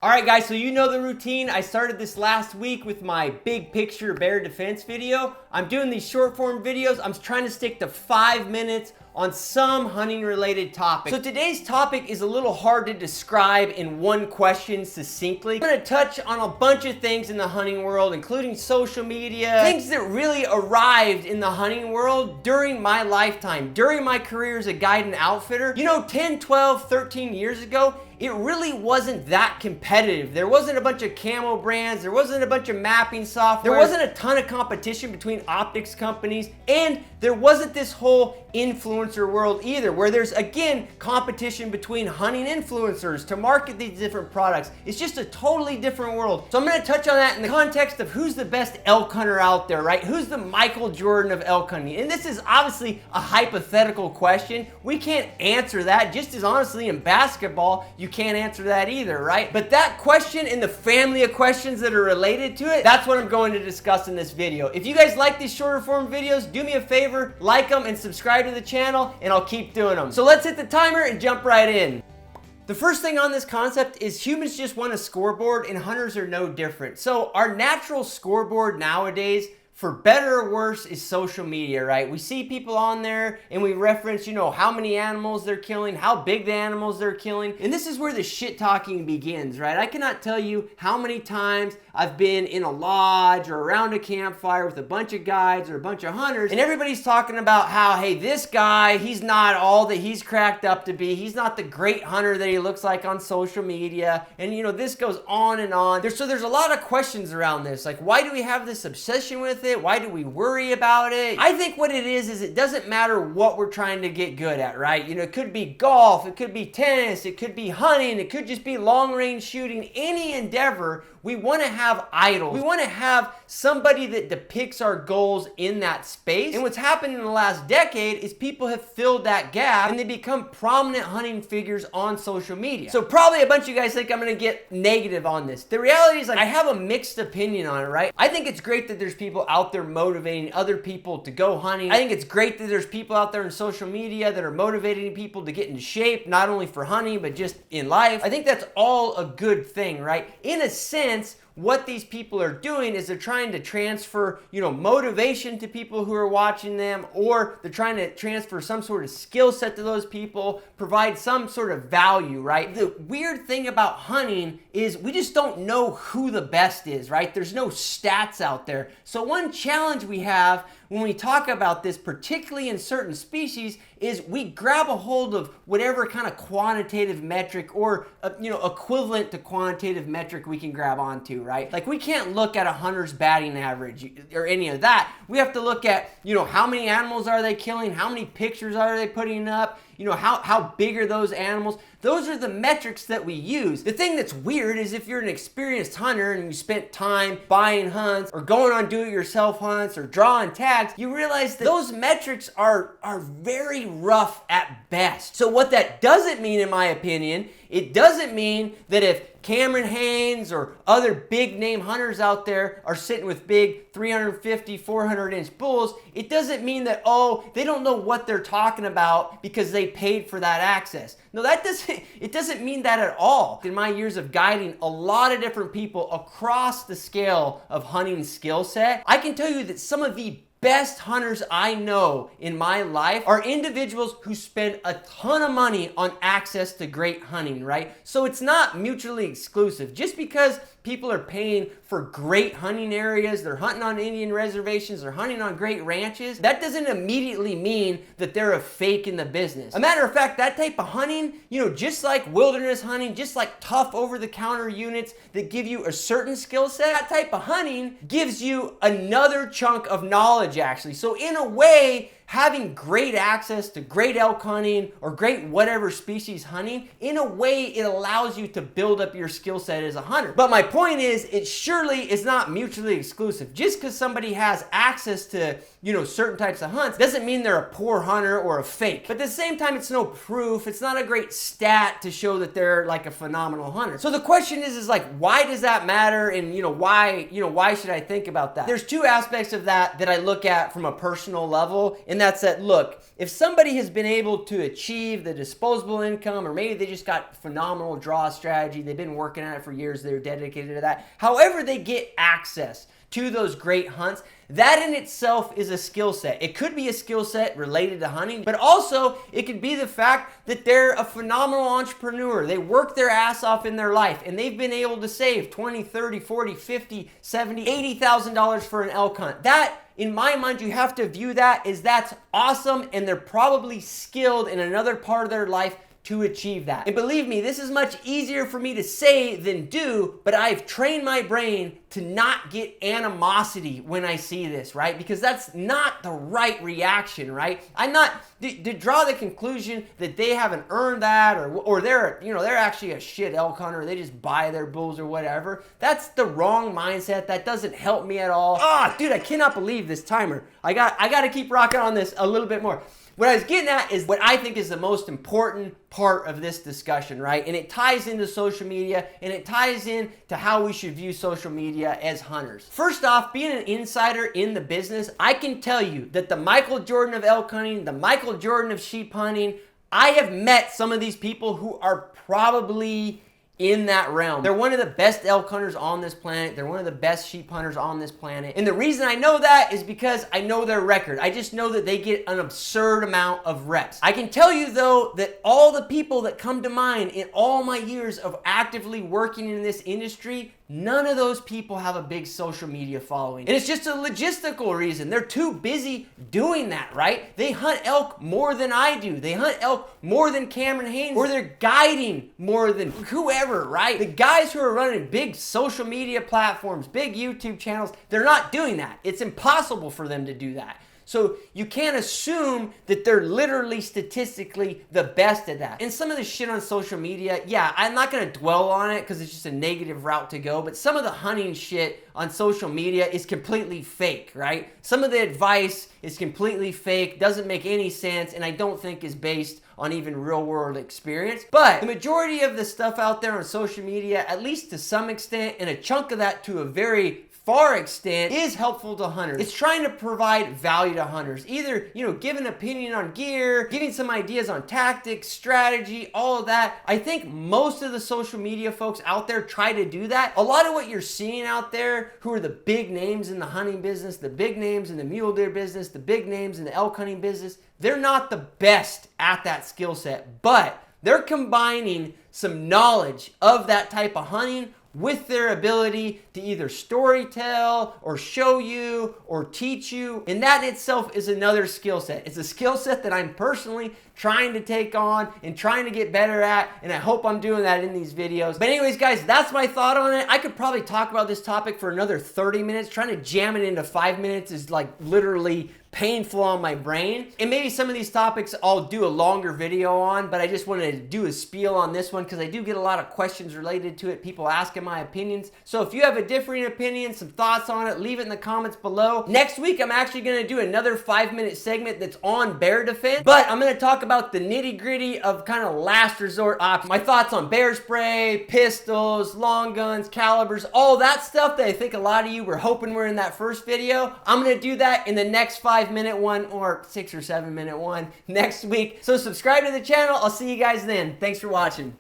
All right, guys, so you know the routine. I started this last week with my big picture bear defense video. I'm doing these short form videos. I'm trying to stick to 5 minutes on some hunting related topic. So today's topic is a little hard to describe in one question succinctly. I'm gonna touch on a bunch of things in the hunting world, including social media, things that really arrived in the hunting world during my lifetime, during my career as a guide and outfitter. You know, 10, 12, 13 years ago, it really wasn't that competitive. There wasn't a bunch of camo brands, there wasn't a bunch of mapping software, there wasn't a ton of competition between optics companies, and there wasn't this whole influencer world either, where there's, again, competition between hunting influencers to market these different products. It's just a totally different world. So I'm gonna touch on that in the context of who's the best elk hunter out there, right? Who's the Michael Jordan of elk hunting? And this is obviously a hypothetical question. We can't answer that, just as honestly in basketball, you can't answer that either, right? But that question and the family of questions that are related to it, that's what I'm going to discuss in this video. If you guys like these shorter form videos, do me a favor, like them and subscribe to the channel, and I'll keep doing them. So let's hit the timer and jump right in. The first thing on this concept is humans just want a scoreboard, and hunters are no different. So our natural scoreboard nowadays, for better or worse, is social media, right? We see people on there and we reference, you know, how many animals they're killing, how big the animals they're killing. And this is where the shit talking begins, right? I cannot tell you how many times I've been in a lodge or around a campfire with a bunch of guides or a bunch of hunters, and everybody's talking about how, hey, this guy, he's not all that he's cracked up to be. He's not the great hunter that he looks like on social media. And, you know, this goes on and on. So there's a lot of questions around this. Like, why do we have this obsession with it? Why do we worry about it? I think what it is it doesn't matter what we're trying to get good at, right? You know, it could be golf, it could be tennis, it could be hunting, it could just be long range shooting. Any endeavor, we want to have idols. We want to have somebody that depicts our goals in that space. And what's happened in the last decade is people have filled that gap and they become prominent hunting figures on social media. So probably a bunch of you guys think I'm going to get negative on this. The reality is, like, I have a mixed opinion on it, right? I think it's great that there's people out there motivating other people to go hunting. I think it's great that there's people out there in social media that are motivating people to get into shape, not only for hunting, but just in life. I think that's all a good thing, right? In a sense, what these people are doing is they're trying to transfer, you know, motivation to people who are watching them, or they're trying to transfer some sort of skill set to those people, provide some sort of value, right? The weird thing about hunting is we just don't know who the best is, right? There's no stats out there. So one challenge we have when we talk about this, particularly in certain species, is we grab a hold of whatever kind of quantitative metric or, you know, equivalent to quantitative metric we can grab onto, right? Like, we can't look at a hunter's batting average or any of that. We have to look at, you know, how many animals are they killing? How many pictures are they putting up? You know, how big are those animals? Those are the metrics that we use. The thing that's weird is if you're an experienced hunter and you spent time buying hunts or going on do-it-yourself hunts or drawing tags, you realize that those metrics are very rough at best. So what that doesn't mean, in my opinion, it doesn't mean that if Cameron Hanes or other big name hunters out there are sitting with big 350, 400 inch bulls, it doesn't mean that, oh, they don't know what they're talking about because they paid for that access. No, it doesn't mean that at all. In my years of guiding a lot of different people across the scale of hunting skill set, I can tell you that some of the best hunters I know in my life are individuals who spend a ton of money on access to great hunting, right? So it's not mutually exclusive. Just because people are paying for great hunting areas, they're hunting on Indian reservations, they're hunting on great ranches, that doesn't immediately mean that they're a fake in the business. A matter of fact, that type of hunting, you know, just like wilderness hunting, just like tough over-the-counter units that give you a certain skill set, that type of hunting gives you another chunk of knowledge, actually. So in a way, having great access to great elk hunting or great whatever species hunting, in a way, it allows you to build up your skill set as a hunter. But my point is, it surely is not mutually exclusive. Just because somebody has access to, you know, certain types of hunts doesn't mean they're a poor hunter or a fake. But at the same time, it's no proof. It's not a great stat to show that they're like a phenomenal hunter. So the question is like, why does that matter? And, why should I think about that? There's two aspects of that I look at from a personal level, and And that's that, look, if somebody has been able to achieve the disposable income, or maybe they just got phenomenal draw strategy, they've been working at it for years, they're dedicated to that, however they get access to those great hunts, that in itself is a skill set. It could be a skill set related to hunting, but also it could be the fact that they're a phenomenal entrepreneur. They work their ass off in their life and they've been able to save 20, 30, 40, 50, 70, $80,000 for an elk hunt. That, in my mind, you have to view that as that's awesome, and they're probably skilled in another part of their life to achieve that. And believe me, this is much easier for me to say than do, but I've trained my brain to not get animosity when I see this, right? Because that's not the right reaction, right? I'm not to draw the conclusion that they haven't earned that, or they're, you know, they're actually a shit elk hunter, they just buy their bulls or whatever. That's the wrong mindset. That doesn't help me at all. Ah, dude, I cannot believe this timer. I got to keep rocking on this a little bit more. What I was getting at is what I think is the most important part of this discussion, right? And it ties into social media, and it ties in to how we should view social media as hunters. First off, being an insider in the business, I can tell you that the Michael Jordan of elk hunting, the Michael Jordan of sheep hunting, I have met some of these people who are probably in that realm. They're one of the best elk hunters on this planet. They're one of the best sheep hunters on this planet. And the reason I know that is because I know their record. I just know that they get an absurd amount of reps. I can tell you though that all the people that come to mind in all my years of actively working in this industry, none of those people have a big social media following. And it's just a logistical reason. They're too busy doing that, right? They hunt elk more than I do. They hunt elk more than Cameron Haynes, or they're guiding more than whoever, right? The guys who are running big social media platforms, big YouTube channels, they're not doing that. It's impossible for them to do that. So you can't assume that they're literally statistically the best at that. And some of the shit on social media, yeah, I'm not gonna dwell on it because it's just a negative route to go, but some of the hunting shit on social media is completely fake, right? Some of the advice is completely fake, doesn't make any sense, and I don't think is based on even real world experience. But the majority of the stuff out there on social media, at least to some extent, and a chunk of that to a very far extent, is helpful to hunters. It's trying to provide value to hunters. Either, you know, give an opinion on gear, giving some ideas on tactics, strategy, all of that. I think most of the social media folks out there try to do that. A lot of what you're seeing out there, who are the big names in the hunting business, the big names in the mule deer business, the big names in the elk hunting business, they're not the best at that skill set, but they're combining some knowledge of that type of hunting with their ability to either storytell or show you or teach you. And that in itself is another skill set. It's a skill set that I'm personally trying to take on and trying to get better at, and I hope I'm doing that in these videos. But anyways, guys, that's my thought on it. I could probably talk about this topic for another 30 minutes. Trying to jam it into 5 minutes is like literally painful on my brain. And maybe some of these topics I'll do a longer video on, but I just wanted to do a spiel on this one because I do get a lot of questions related to it, people asking my opinions. So if you have a differing opinion, some thoughts on it, leave it in the comments below. Next week, I'm actually gonna do another 5-minute segment that's on bear defense, but I'm gonna talk about the nitty gritty of kind of last resort options. My thoughts on bear spray, pistols, long guns, calibers, all that stuff that I think a lot of you were hoping were in that first video. I'm gonna do that in the next 5-minute one, or 6 or 7 minute one next week. So subscribe to the channel. I'll see you guys then. Thanks for watching.